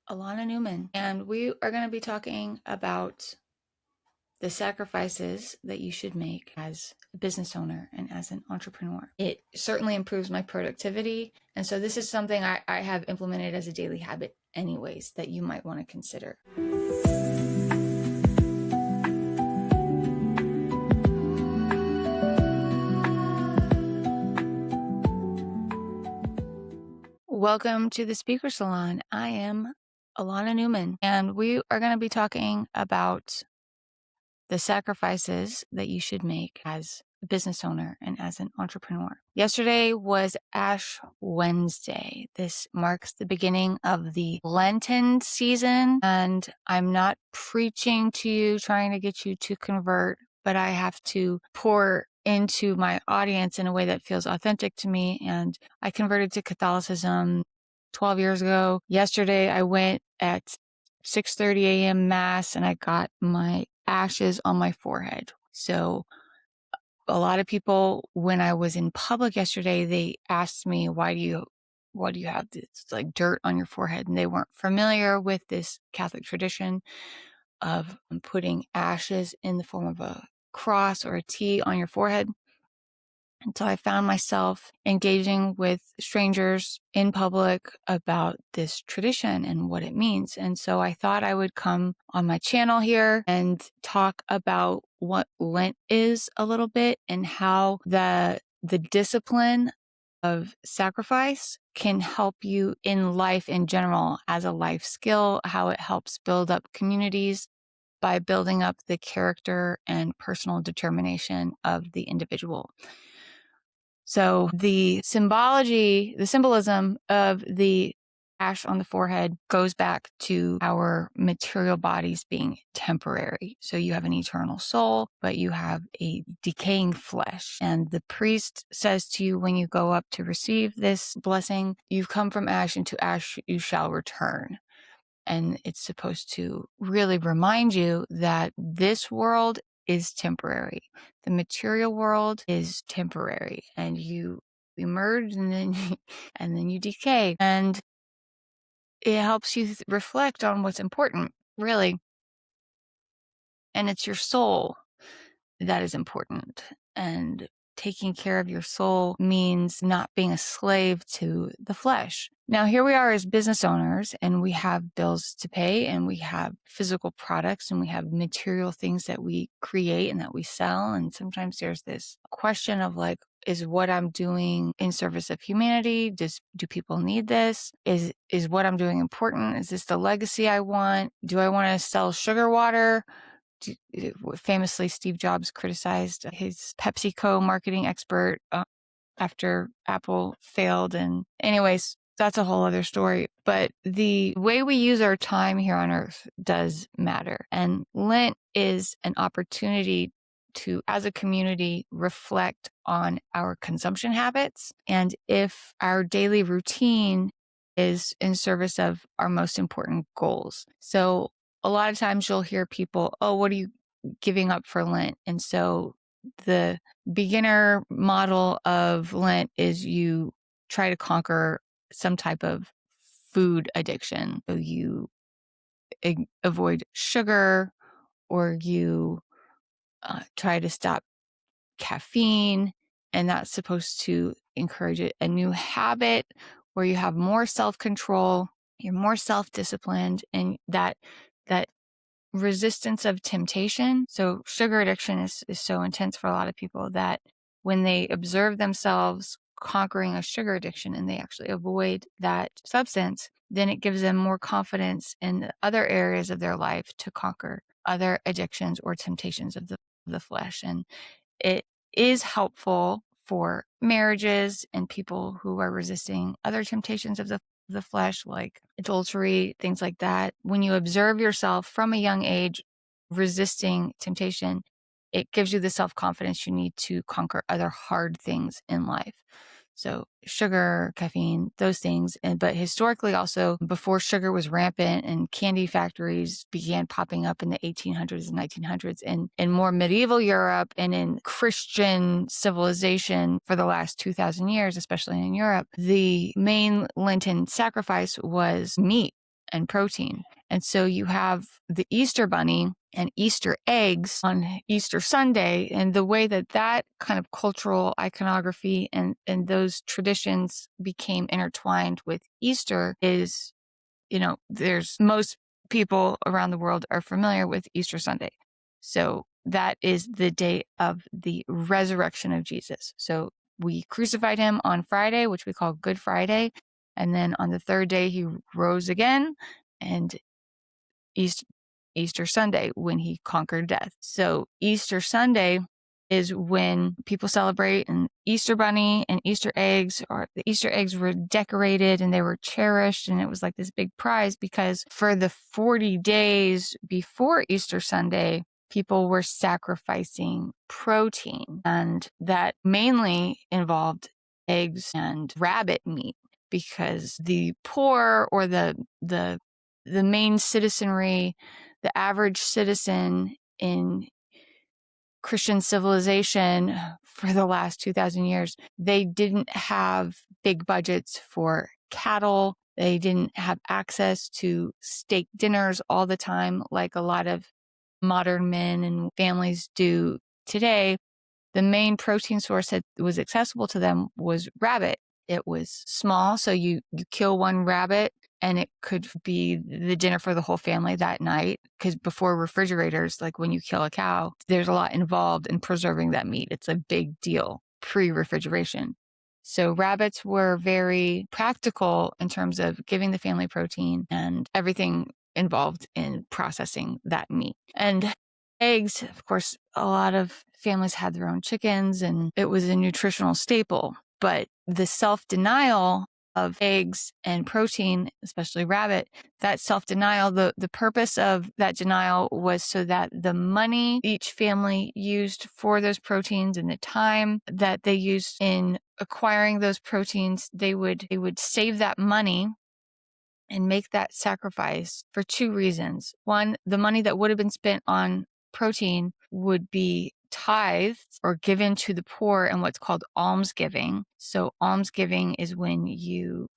Alana Newman, and we are going to be talking about the sacrifices that you should make as a business owner and as an entrepreneur. It certainly improves my productivity, and so this is something I have implemented as a daily habit anyways that you might want to consider. Welcome to the Speaker Salon. I am Alana Newman, and we are going to be talking about the sacrifices that you should make as a business owner and as an entrepreneur. Yesterday was Ash Wednesday. This marks the beginning of the Lenten season, and I'm not preaching to you, trying to get you to convert, but I have to pour into my audience in a way that feels authentic to me. And I converted to Catholicism 12 years ago. Yesterday, I went at 6:30 a.m. mass and I got my ashes on my forehead. So a lot of people, when I was in public yesterday, they asked me, why do you have this like dirt on your forehead? And they weren't familiar with this Catholic tradition of putting ashes in the form of a cross or a T on your forehead. And so I found myself engaging with strangers in public about this tradition and what it means. And so I thought I would come on my channel here and talk about what Lent is a little bit and how the discipline of sacrifice can help you in life in general as a life skill, how it helps build up communities by building up the character and personal determination of the individual. So the symbolism of the ash on the forehead goes back to our material bodies being temporary. So you have an eternal soul, but you have a decaying flesh. And the priest says to you when you go up to receive this blessing, you've come from ash, and to ash you shall return. And it's supposed to really remind you that this world is temporary. The material world is temporary, and you emerge and then and then you decay. And it helps you reflect on what's important, really. And it's your soul that is important. And taking care of your soul means not being a slave to the flesh. Now, here we are as business owners, and we have bills to pay, and we have physical products, and we have material things that we create and that we sell. And sometimes there's this question of like, is what I'm doing in service of humanity? Do people need this? Is what I'm doing important? Is this the legacy I want? Do I want to sell sugar water? Famously, Steve Jobs criticized his PepsiCo marketing expert after Apple failed. And anyways, that's a whole other story. But the way we use our time here on earth does matter. And Lent is an opportunity to, as a community, reflect on our consumption habits. And if our daily routine is in service of our most important goals. So a lot of times you'll hear people, oh, what are you giving up for Lent? And so the beginner model of Lent is you try to conquer some type of food addiction. So you avoid sugar, or you try to stop caffeine. And that's supposed to encourage a new habit where you have more self-control, you're more self-disciplined, and that resistance of temptation. So sugar addiction is so intense for a lot of people that when they observe themselves conquering a sugar addiction and they actually avoid that substance, then it gives them more confidence in other areas of their life to conquer other addictions or temptations of the flesh. And it is helpful for marriages and people who are resisting other temptations of the flesh, like adultery, things like that. When you observe yourself from a young age resisting temptation, it gives you the self-confidence you need to conquer other hard things in life. So sugar, caffeine, those things. But historically also, before sugar was rampant and candy factories began popping up in the 1800s and 1900s, and in more medieval Europe and in Christian civilization for the last 2,000 years, especially in Europe, the main Lenten sacrifice was meat. and protein. And so you have the Easter bunny and Easter eggs on Easter Sunday. And the way that that kind of cultural iconography and those traditions became intertwined with Easter is, there's most people around the world are familiar with Easter Sunday. So that is the day of the resurrection of Jesus. So we crucified him on Friday, which we call Good Friday. And then on the third day, he rose again. And Easter Sunday, when he conquered death. So Easter Sunday is when people celebrate an Easter bunny and Easter eggs, or the Easter eggs were decorated and they were cherished. And it was like this big prize because for the 40 days before Easter Sunday, people were sacrificing protein, and that mainly involved eggs and rabbit meat, because the poor, or the main citizenry, the average citizen in Christian civilization for the last 2,000 years, they didn't have big budgets for cattle. They didn't have access to steak dinners all the time like a lot of modern men and families do today. The main protein source that was accessible to them was rabbit. It was small, so you kill one rabbit and it could be the dinner for the whole family that night. Because before refrigerators, like when you kill a cow, there's a lot involved in preserving that meat. It's a big deal pre-refrigeration. So rabbits were very practical in terms of giving the family protein and everything involved in processing that meat. And eggs, of course, a lot of families had their own chickens and it was a nutritional staple. But the self-denial of eggs and protein, especially rabbit, that self-denial, the purpose of that denial was so that the money each family used for those proteins and the time that they used in acquiring those proteins, they would save that money and make that sacrifice for two reasons. One, the money that would have been spent on protein would be tithed or given to the poor in what's called almsgiving. So almsgiving is when you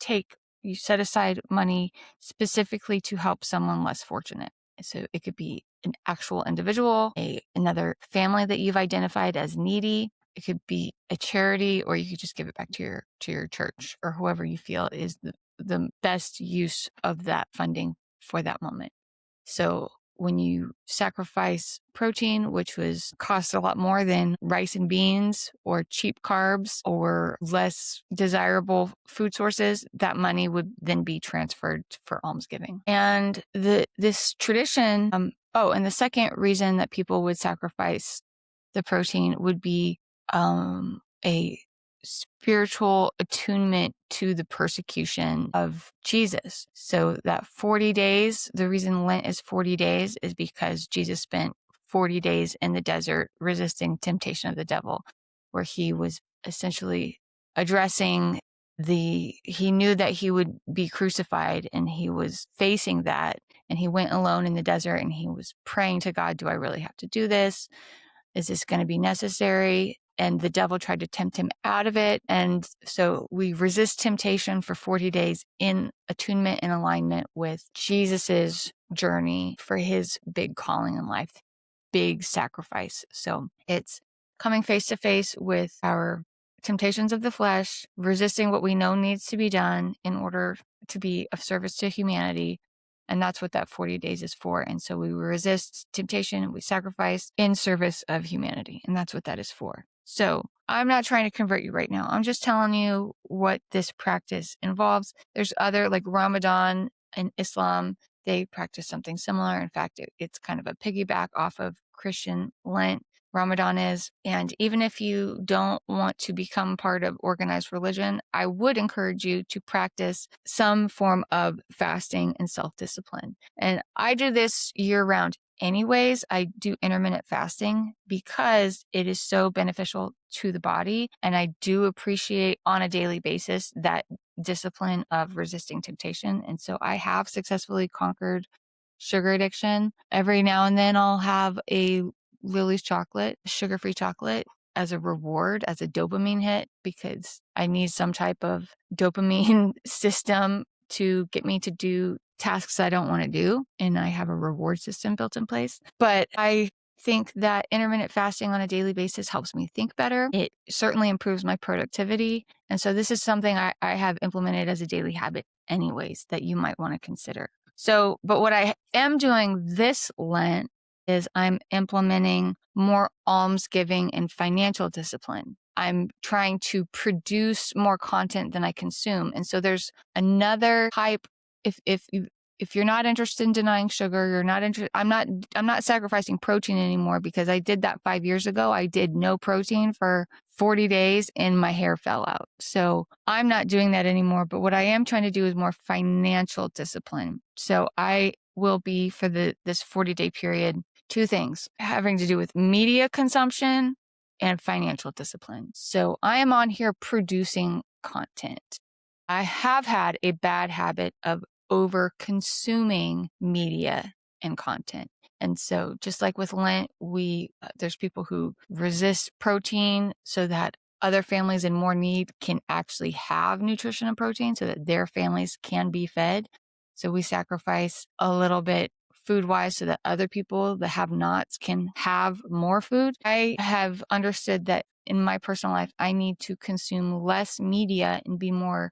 set aside money specifically to help someone less fortunate. So it could be an actual individual, another family that you've identified as needy. It could be a charity, or you could just give it back to your church or whoever you feel is the best use of that funding for that moment. So when you sacrifice protein, which cost a lot more than rice and beans or cheap carbs or less desirable food sources, that money would then be transferred for almsgiving. And this tradition, and the second reason that people would sacrifice the protein would be a spiritual attunement to the persecution of Jesus. So that 40 days, the reason Lent is 40 days is because Jesus spent 40 days in the desert resisting temptation of the devil, where he was essentially addressing he knew that he would be crucified and he was facing that, and he went alone in the desert and he was praying to God, do I really have to do this? Is this going to be necessary? And the devil tried to tempt him out of it. And so we resist temptation for 40 days in attunement and alignment with Jesus's journey for his big calling in life, big sacrifice. So it's coming face to face with our temptations of the flesh, resisting what we know needs to be done in order to be of service to humanity. And that's what that 40 days is for. And so we resist temptation, we sacrifice in service of humanity. And that's what that is for. So I'm not trying to convert you right now. I'm just telling you what this practice involves. There's other, like Ramadan in Islam, they practice something similar. In fact, it's kind of a piggyback off of Christian Lent. Ramadan is. And even if you don't want to become part of organized religion, I would encourage you to practice some form of fasting and self-discipline. And I do this year round anyways. I do intermittent fasting because it is so beneficial to the body. And I do appreciate on a daily basis that discipline of resisting temptation. And so I have successfully conquered sugar addiction. Every now and then I'll have a Lily's chocolate, sugar-free chocolate, as a reward, as a dopamine hit, because I need some type of dopamine system to get me to do tasks I don't want to do, and I have a reward system built in place. But I think that intermittent fasting on a daily basis helps me think better. It certainly improves my productivity. And so this is something I have implemented as a daily habit anyways that you might want to consider. So, but what I am doing this Lent is I'm implementing more almsgiving and financial discipline. I'm trying to produce more content than I consume. And so there's another type. If you're not interested in denying sugar, you're not interested. I'm not sacrificing protein anymore because I did that 5 years ago. I did no protein for 40 days and my hair fell out. So I'm not doing that anymore. But what I am trying to do is more financial discipline. So I will be for this 40-day period, two things having to do with media consumption and financial discipline. So I am on here producing content. I have had a bad habit of over consuming media and content. And so just like with Lent, there's people who resist protein so that other families in more need can actually have nutrition and protein so that their families can be fed. So we sacrifice a little bit food wise so that other people, the have nots, can have more food. I have understood that in my personal life, I need to consume less media and be more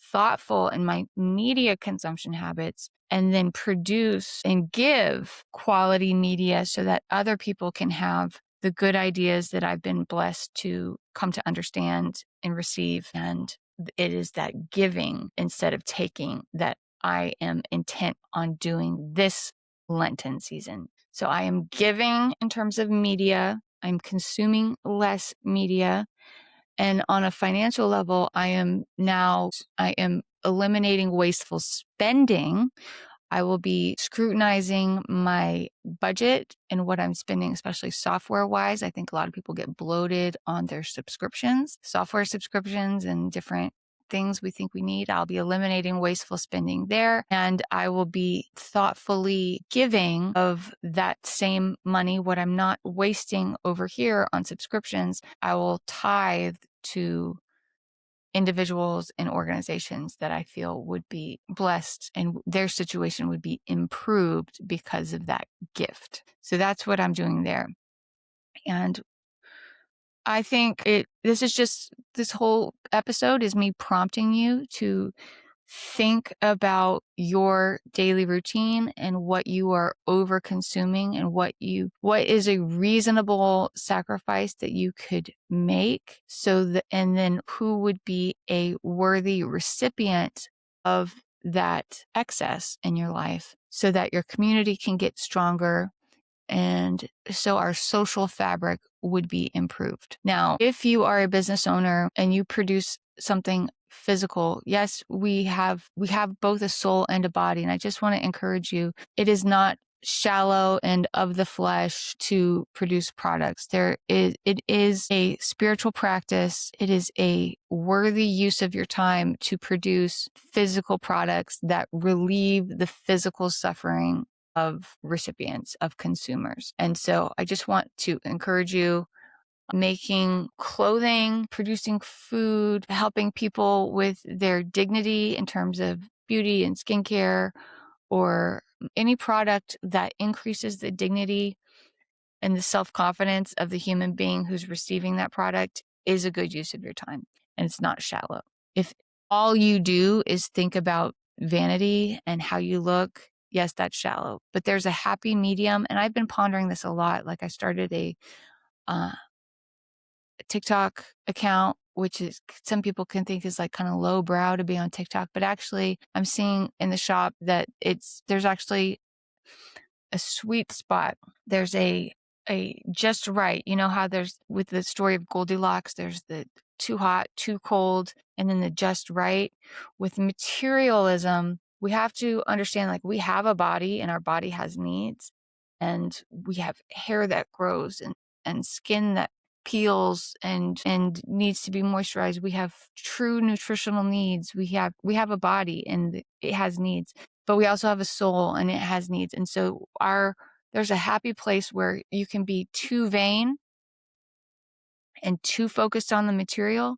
thoughtful in my media consumption habits, and then produce and give quality media so that other people can have the good ideas that I've been blessed to come to understand and receive. And it is that giving instead of taking that I am intent on doing this Lenten season. So I am giving in terms of media. I'm consuming less media. And on a financial level, I am eliminating wasteful spending. I will be scrutinizing my budget and what I'm spending, especially software wise. I think a lot of people get bloated on their subscriptions, software subscriptions and different things we think we need. I'll be eliminating wasteful spending there, and I will be thoughtfully giving of that same money. What I'm not wasting over here on subscriptions, I will tithe to individuals and organizations that I feel would be blessed and their situation would be improved because of that gift. So that's what I'm doing there. And I think this whole episode is me prompting you to think about your daily routine and what you are over consuming and what is a reasonable sacrifice that you could make and then who would be a worthy recipient of that excess in your life so that your community can get stronger and so our social fabric would be improved. Now, if you are a business owner and you produce something physical, yes, we have both a soul and a body. And I just want to encourage you, it is not shallow and of the flesh to produce products. It is a spiritual practice. It is a worthy use of your time to produce physical products that relieve the physical suffering of recipients, of consumers. And so I just want to encourage you, making clothing, producing food, helping people with their dignity in terms of beauty and skincare, or any product that increases the dignity and the self-confidence of the human being who's receiving that product is a good use of your time. And it's not shallow. If all you do is think about vanity and how you look, yes, that's shallow. But there's a happy medium. And I've been pondering this a lot. Like I started a TikTok account, which is some people can think is like kind of low brow to be on TikTok. But actually, I'm seeing in the shop that there's actually a sweet spot. There's a just right. You know how there's with the story of Goldilocks, there's the too hot, too cold, and then the just right. With materialism, we have to understand like we have a body and our body has needs, and we have hair that grows and skin that peels and needs to be moisturized. We have true nutritional needs. We have a body and it has needs, but we also have a soul and it has needs. And so there's a happy place where you can be too vain and too focused on the material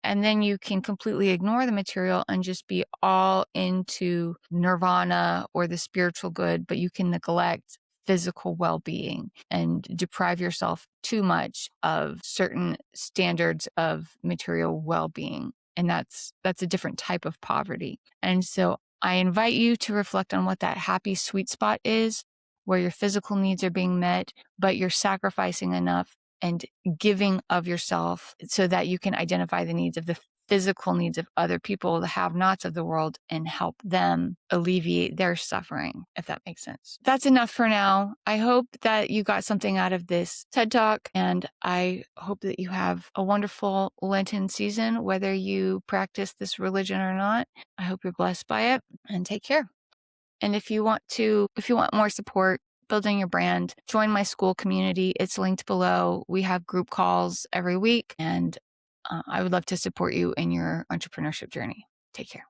And then you can completely ignore the material and just be all into nirvana or the spiritual good, but you can neglect physical well-being and deprive yourself too much of certain standards of material well-being. And that's a different type of poverty. And so I invite you to reflect on what that happy sweet spot is, where your physical needs are being met, but you're sacrificing enough and giving of yourself so that you can identify the needs of the physical needs of other people, the have-nots of the world, and help them alleviate their suffering, if that makes sense. That's enough for now. I hope that you got something out of this TED Talk, and I hope that you have a wonderful Lenten season, whether you practice this religion or not. I hope you're blessed by it, and take care. And if you want more support building your brand, join my Skool community. It's linked below. We have group calls every week, and I would love to support you in your entrepreneurship journey. Take care.